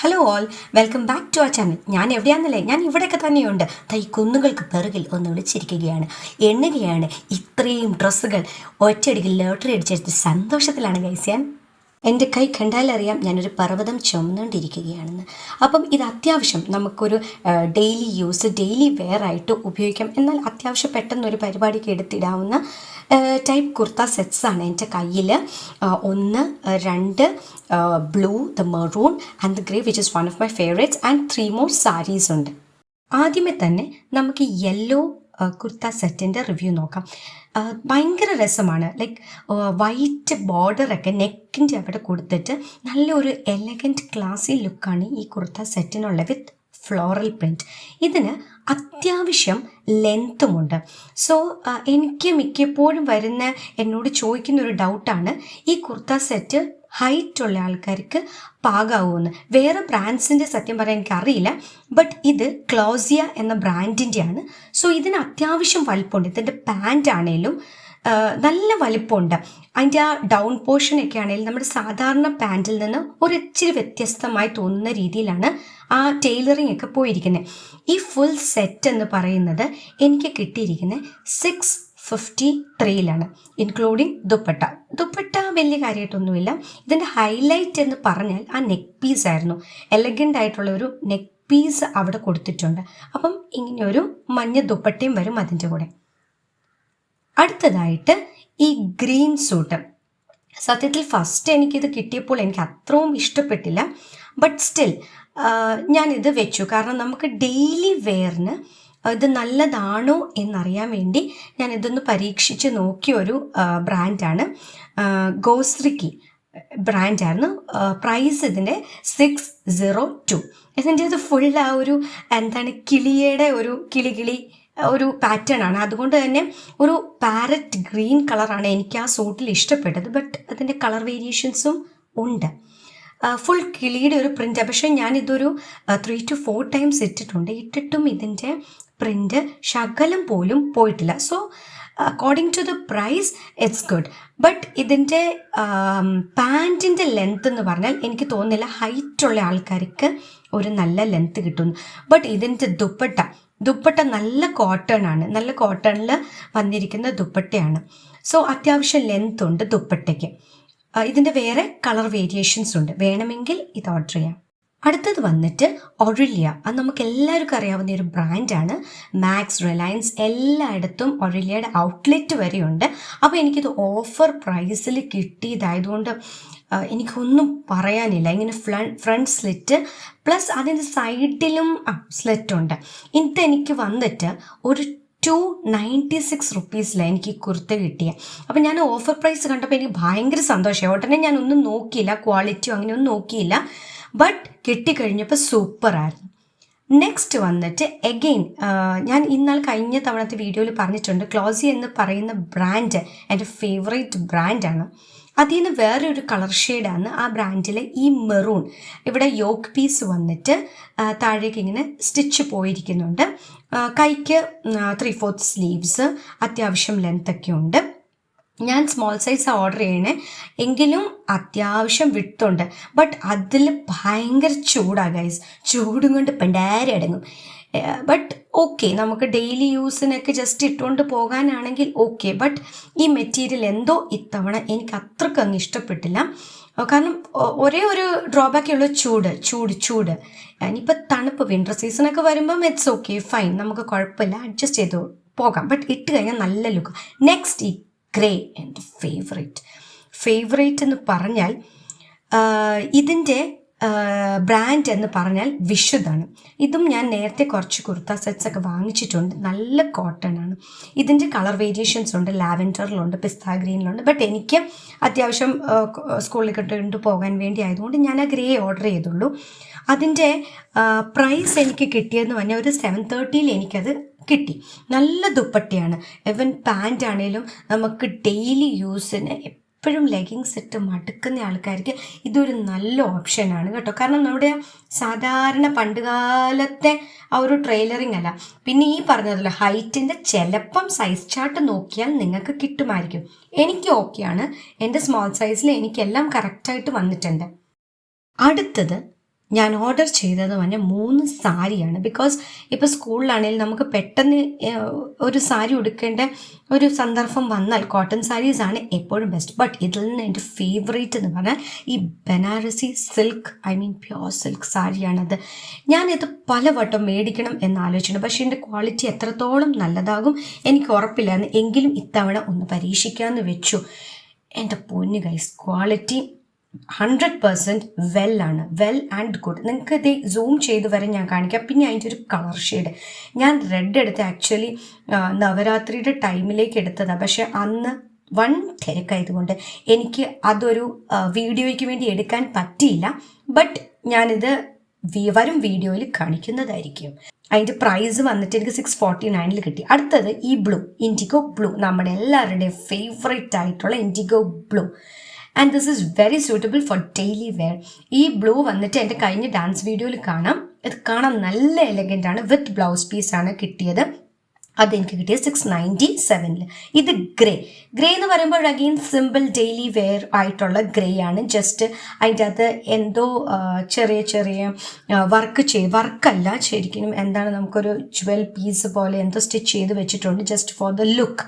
Hello all, welcome back to our channel. ഞാൻ എവിടെയാണെന്നല്ലേ, ഞാൻ ഇവിടെയൊക്കെ തന്നെയുണ്ട്. ഈ കുന്നുകൾക്ക് പിറകിൽ ഒന്ന് വിളിച്ചിരിക്കുകയാണ്, എണ്ണുകയാണ് ഇത്രയും ഡ്രസ്സുകൾ ഒറ്റയടിക്ക് ലോട്ടറി അടിച്ചെടുത്ത് സന്തോഷത്തിലാണ് ഗൈസ്. ഞാൻ എൻ്റെ കൈ കണ്ടാലറിയാം ഞാനൊരു പർവ്വതം ചുമന്നുകൊണ്ടിരിക്കുകയാണെന്ന്. അപ്പം ഇത് അത്യാവശ്യം നമുക്കൊരു ഡെയിലി യൂസ്, ഡെയിലി വെയർ ആയിട്ട് ഉപയോഗിക്കാം. എന്നാൽ അത്യാവശ്യം പെട്ടെന്നൊരു പരിപാടിക്ക് എടുത്തിടാവുന്ന ടൈപ്പ് കുർത്ത സെറ്റ്സാണ് എൻ്റെ കയ്യിൽ. ഒന്ന്, രണ്ട്, blue, the maroon and the grey which is one of my favourites, and 3 more saris ഉണ്ട്. ആദ്യമേ തന്നെ നമുക്ക് യെല്ലോ കുർത്ത സെറ്റിൻ്റെ റിവ്യൂ നോക്കാം. ഭയങ്കര രസമാണ്. ലൈക്ക് വൈറ്റ് ബോർഡറൊക്കെ നെക്കിൻ്റെ അവിടെ കൊടുത്തിട്ട് നല്ലൊരു എലഗൻറ്റ് ക്ലാസി ലുക്കാണ് ഈ കുർത്ത സെറ്റിനുള്ള, വിത്ത് ഫ്ലോറൽ പ്രിൻറ്റ്. ഇതിന് അത്യാവശ്യം ലെങ്ത്തുമുണ്ട്. സോ എനിക്ക് മിക്കപ്പോഴും വരുന്ന എന്നോട് ചോദിക്കുന്നൊരു ഡൗട്ടാണ്, ഈ കുർത്ത സെറ്റ് ഹൈറ്റുള്ള ആൾക്കാർക്ക് പാകാവുമെന്ന്. വേറെ ബ്രാൻഡ്സിൻ്റെ സത്യം പറയാൻ എനിക്കറിയില്ല, ബട്ട് ഇത് ക്ലോസിയ എന്ന ബ്രാൻഡിൻ്റെയാണ്. സോ ഇതിന് അത്യാവശ്യം വലിപ്പമുണ്ട്. ഇതിൻ്റെ പാൻറ് ആണേലും നല്ല വലിപ്പമുണ്ട്. അതിൻ്റെ ആ ഡൗൺ പോർഷനൊക്കെ ആണെങ്കിലും നമ്മുടെ സാധാരണ പാൻറ്റിൽ നിന്ന് ഒരിച്ചിരി വ്യത്യസ്തമായി തോന്നുന്ന രീതിയിലാണ് ആ ടൈലറിങ് ഒക്കെ പോയിരിക്കുന്നത്. ഈ ഫുൾ സെറ്റ് എന്ന് പറയുന്നത് എനിക്ക് കിട്ടിയിരിക്കുന്നത് 653 ഇൻക്ലൂഡിങ് ദുപ്പട്ട. ദുപ്പട്ട വലിയ കാര്യമായിട്ടൊന്നുമില്ല. ഇതിൻ്റെ ഹൈലൈറ്റ് എന്ന് പറഞ്ഞാൽ ആ നെക്ക് പീസ് ആയിരുന്നു. എലഗൻ്റ് ആയിട്ടുള്ള ഒരു നെക്ക് പീസ് അവിടെ കൊടുത്തിട്ടുണ്ട്. അപ്പം ഇങ്ങനെയൊരു മഞ്ഞ ദുപ്പട്ടയും വരും അതിൻ്റെ കൂടെ. അടുത്തതായിട്ട് ഈ ഗ്രീൻ സൂട്ട്. സത്യത്തിൽ ഫസ്റ്റ് എനിക്കിത് കിട്ടിയപ്പോൾ എനിക്ക് അത്രയും ഇഷ്ടപ്പെട്ടില്ല, ബട്ട് സ്റ്റിൽ ഞാനിത് വെച്ചു. കാരണം നമുക്ക് ഡെയിലി വെയറിന് ഇത് നല്ലതാണോ എന്നറിയാൻ വേണ്ടി ഞാൻ ഇതൊന്ന് പരീക്ഷിച്ച് നോക്കിയ ഒരു ബ്രാൻഡാണ്. ഗോസ്രിക്കി ബ്രാൻഡായിരുന്നു. പ്രൈസ് ഇതിൻ്റെ 602. ഇതിൻ്റെ അത് ഫുൾ ആ ഒരു എന്താണ് കിളിയുടെ ഒരു കിളി ഒരു പാറ്റേൺ ആണ്. അതുകൊണ്ട് തന്നെ ഒരു പാരറ്റ് ഗ്രീൻ കളറാണ് എനിക്ക് ആ സൂട്ടിൽ ഇഷ്ടപ്പെട്ടത്. ബട്ട് അതിൻ്റെ കളർ വേരിയേഷൻസും ഉണ്ട്. ഫുൾ കിളിയുടെ ഒരു പ്രിൻ്റ്. പക്ഷേ ഞാനിതൊരു 3 to 4 times ഇട്ടിട്ടും ഇതിൻ്റെ പ്രിൻ്റ് ശകലം പോലും പോയിട്ടില്ല. So according to the price it's good. But ഇതിൻ്റെ പാൻറ്റിൻ്റെ ലെങ്ത് എന്ന് പറഞ്ഞാൽ എനിക്ക് തോന്നുന്നില്ല ഹൈറ്റുള്ള ആൾക്കാർക്ക് ഒരു നല്ല ലെങ്ത് കിട്ടുന്നു. ബട്ട് ഇതിൻ്റെ ദുപ്പട്ട നല്ല കോട്ടൺ ആണ്. നല്ല കോട്ടണിൽ വന്നിരിക്കുന്ന ദുപ്പട്ടയാണ്. സോ അത്യാവശ്യം ലെങ്ത് ഉണ്ട് ദുപ്പട്ടയ്ക്ക്. ഇതിൻ്റെ വേറെ കളർ വേരിയേഷൻസ് ഉണ്ട്. വേണമെങ്കിൽ ഇത് ഓർഡർ ചെയ്യാം. അടുത്തത് വന്നിട്ട് ഒറിലിയ. അത് നമുക്ക് എല്ലാവർക്കും അറിയാവുന്ന ഒരു ബ്രാൻഡാണ്. മാക്സ്, റിലയൻസ് എല്ലായിടത്തും ഒറിലിയയുടെ ഔട്ട്ലെറ്റ് വരെയുണ്ട്. അപ്പോൾ എനിക്കിത് ഓഫർ പ്രൈസിൽ കിട്ടിയതായതുകൊണ്ട് എനിക്കൊന്നും പറയാനില്ല. ഇങ്ങനെ ഫ്രണ്ട് സ്ലിറ്റ് പ്ലസ് അതിൻ്റെ സൈഡിലും സ്ലിറ്റുണ്ട്. ഇതെനിക്ക് വന്നിട്ട് ഒരു 296 rupees എനിക്ക് ഈ കുർത്ത കിട്ടിയ. അപ്പം ഞാൻ ഓഫർ പ്രൈസ് കണ്ടപ്പോൾ എനിക്ക് ഭയങ്കര സന്തോഷമായി. ഉടനെ ഞാനൊന്നും നോക്കിയില്ല, ക്വാളിറ്റിയോ അങ്ങനെയൊന്നും നോക്കിയില്ല. ബട്ട് കിട്ടിക്കഴിഞ്ഞപ്പോൾ സൂപ്പറായിരുന്നു. നെക്സ്റ്റ് വന്നിട്ട് എഗെയിൻ ഞാൻ ഇന്നാൾ കഴിഞ്ഞ തവണത്തെ വീഡിയോയിൽ പറഞ്ഞിട്ടുണ്ട്, ക്ലോസി എന്ന് പറയുന്ന ബ്രാൻഡ് എൻ്റെ ഫേവറേറ്റ് ബ്രാൻഡാണ്. അതിൽ നിന്ന് വേറെ ഒരു കളർ ഷെയ്ഡാണ് ആ ബ്രാൻഡിലെ ഈ മെറൂൺ. ഇവിടെ യോക്ക് പീസ് വന്നിട്ട് താഴേക്ക് ഇങ്ങനെ സ്റ്റിച്ച് പോയിരിക്കുന്നുണ്ട്. കൈക്ക് 3/4 സ്ലീവ്സ്, അത്യാവശ്യം ലെങ്ത്തൊക്കെ ഉണ്ട്. ഞാൻ സ്മോൾ സൈസ് ഓർഡർ ചെയ്യണേ, എങ്കിലും അത്യാവശ്യം വിട്ടുണ്ട്. ബട്ട് അതിൽ ഭയങ്കര ചൂടാണ് ഗൈസ്. ചൂടും കൊണ്ട് പെണ്ടാരി അടങ്ങും. ബട്ട് ഓക്കെ, നമുക്ക് ഡെയിലി യൂസിനൊക്കെ ജസ്റ്റ് ഇട്ടുകൊണ്ട് പോകാനാണെങ്കിൽ ഓക്കെ. ബട്ട് ഈ മെറ്റീരിയൽ എന്തോ ഇത്തവണ എനിക്ക് അത്രയ്ക്ക് അങ്ങ് ഇഷ്ടപ്പെട്ടില്ല. കാരണം ഒരേ ഒരു ഡ്രോബാക്കേ ഉള്ളൂ, ചൂട്. ഇനിയിപ്പോൾ തണുപ്പ് വിൻ്റർ സീസണൊക്കെ വരുമ്പം ഇറ്റ്സ് ഓക്കെ, ഫൈൻ, നമുക്ക് കുഴപ്പമില്ല, അഡ്ജസ്റ്റ് ചെയ്ത് പോകാം. ബട്ട് ഇട്ട് കഴിഞ്ഞാൽ നല്ല ലുക്ക്. നെക്സ്റ്റ് ഈ ഗ്രേ, എൻ്റെ ഫേവറേറ്റ് എന്ന് പറഞ്ഞാൽ ഇതിൻ്റെ ബ്രാൻഡ് എന്ന് പറഞ്ഞാൽ വിശുദ്ധാണ്. ഇതും ഞാൻ നേരത്തെ കുറച്ച് കുർത്ത സെറ്റ്സ് ഒക്കെ വാങ്ങിച്ചിട്ടുണ്ട്. നല്ല കോട്ടൺ ആണ്. ഇതിൻ്റെ കളർ വേരിയേഷൻസ് ഉണ്ട്. ലാവൻഡറിലുണ്ട്, പിസ്ത ഗ്രീനിലുണ്ട്. ബട്ട് എനിക്ക് അത്യാവശ്യം സ്കൂളിൽ കൊണ്ട് പോകാൻ വേണ്ടി ആയതുകൊണ്ട് ഞാൻ ആ ഗ്രേ ഓർഡർ ചെയ്തുള്ളൂ. അതിൻ്റെ പ്രൈസ് എനിക്ക് കിട്ടിയതെന്ന് പറഞ്ഞാൽ ഒരു 730 എനിക്കത് കിട്ടി. നല്ല ദുപ്പട്ടയാണ്. ഈവൻ പാൻ്റ് ആണെങ്കിലും നമുക്ക് ഡെയിലി യൂസിന് എപ്പോഴും ലെഗിങ്സ് ഇട്ട് മടുക്കുന്ന ആൾക്കാർക്ക് ഇതൊരു നല്ല ഓപ്ഷനാണ് കേട്ടോ. കാരണം നമ്മുടെ സാധാരണ പണ്ടുകാലത്തെ ആ ഒരു ട്രെയിലറിങ് അല്ല. പിന്നെ ഈ പറഞ്ഞതല്ല, ഹൈറ്റിൻ്റെ ചിലപ്പം സൈസ് ചാർട്ട് നോക്കിയാൽ നിങ്ങൾക്ക് കിട്ടുമായിരിക്കും. എനിക്ക് ഓക്കെയാണ്. എൻ്റെ സ്മോൾ സൈസിൽ എനിക്കെല്ലാം കറക്റ്റായിട്ട് വന്നിട്ടുണ്ട്. അടുത്തത് ഞാൻ ഓർഡർ ചെയ്തത് പറഞ്ഞാൽ 3 സാരിയാണ്. ബിക്കോസ് ഇപ്പോൾ സ്കൂളിലാണെങ്കിൽ നമുക്ക് പെട്ടെന്ന് ഒരു സാരി ഉടുക്കേണ്ട ഒരു സന്ദർഭം വന്നാൽ കോട്ടൺ സാരീസാണ് എപ്പോഴും ബെസ്റ്റ്. ബട്ട് ഇതിൽ നിന്ന് എൻ്റെ ഫേവറേറ്റ് എന്ന് പറഞ്ഞാൽ ഈ ബനാറസി സിൽക്ക്, പ്യുവർ സിൽക്ക് സാരിയാണത്. ഞാനിത് പലവട്ടം മേടിക്കണം എന്നാലോചിച്ചിട്ടുണ്ട്. പക്ഷേ എൻ്റെ ക്വാളിറ്റി എത്രത്തോളം നല്ലതാകും എനിക്ക് ഉറപ്പില്ലായിരുന്നു. എങ്കിലും ഇത്തവണ ഒന്ന് പരീക്ഷിക്കാമെന്ന് വെച്ചു. എൻ്റെ പൊന്നു ഗൈസ്, ക്വാളിറ്റി 100% വെല്ലാണ്, വെൽ ആൻഡ് ഗുഡ്. നിങ്ങൾക്ക് ഇത് സൂം ചെയ്ത് വരെ ഞാൻ കാണിക്കാം. പിന്നെ അതിൻ്റെ ഒരു കളർ ഷെയ്ഡ് ഞാൻ റെഡ് എടുത്ത് ആക്ച്വലി നവരാത്രിയുടെ ടൈമിലേക്ക് എടുത്തതാണ്. പക്ഷെ അന്ന് വൺ തിരക്കായതുകൊണ്ട് എനിക്ക് അതൊരു വീഡിയോയ്ക്ക് വേണ്ടി എടുക്കാൻ പറ്റിയില്ല. ബട്ട് ഞാനിത് വരും വീഡിയോയിൽ കാണിക്കുന്നതായിരിക്കും. അതിൻ്റെ പ്രൈസ് വന്നിട്ട് എനിക്ക് 649 കിട്ടി. അടുത്തത് ഈ ബ്ലൂ, ഇൻഡിഗോ ബ്ലൂ, നമ്മുടെ എല്ലാവരുടെയും ഫേവറേറ്റ് ആയിട്ടുള്ള indigo blue. And this is very suitable for daily wear. ഈ ബ്ലൂ വന്നിട്ട് എൻ്റെ കഴിഞ്ഞ ഡാൻസ് വീഡിയോയിൽ കാണാം. ഇത് കാണാൻ നല്ല എലഗൻ്റ് ആണ്. വിത്ത് ബ്ലൗസ് പീസാണ് കിട്ടിയത്. അതെനിക്ക് കിട്ടിയത് 697. ഇത് ഗ്രേ എന്ന് പറയുമ്പോൾ അഗെയിൻ സിമ്പിൾ ഡെയിലി വെയർ ആയിട്ടുള്ള ഗ്രേ ആണ്. ജസ്റ്റ് അതിൻ്റെ അകത്ത് എന്തോ ചെറിയ വർക്കല്ല, ശരിക്കും എന്താണ്, നമുക്കൊരു ജ്വൽ പീസ് പോലെ എന്തോ സ്റ്റിച്ച് ചെയ്ത് വെച്ചിട്ടുണ്ട് just for the look.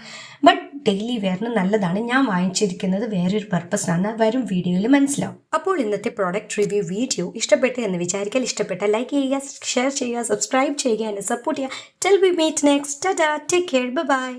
But daily വെയറിന് നല്ലതാണ്. ഞാൻ വാങ്ങിച്ചിരിക്കുന്നത് വേറൊരു പർപ്പസിനാണ്. വരും വീഡിയോയിൽ മനസ്സിലാവും. അപ്പോൾ ഇന്നത്തെ പ്രോഡക്റ്റ് റിവ്യൂ വീഡിയോ ഇഷ്ടപ്പെട്ടു എന്ന് വിചാരിക്കാൻ, ഇഷ്ടപ്പെട്ട ലൈക്ക് ചെയ്യുക, ഷെയർ ചെയ്യുക, സബ്സ്ക്രൈബ് ചെയ്യുക, എന്നെ സപ്പോർട്ട് ചെയ്യുക. Till we meet next. Tata, take care, by.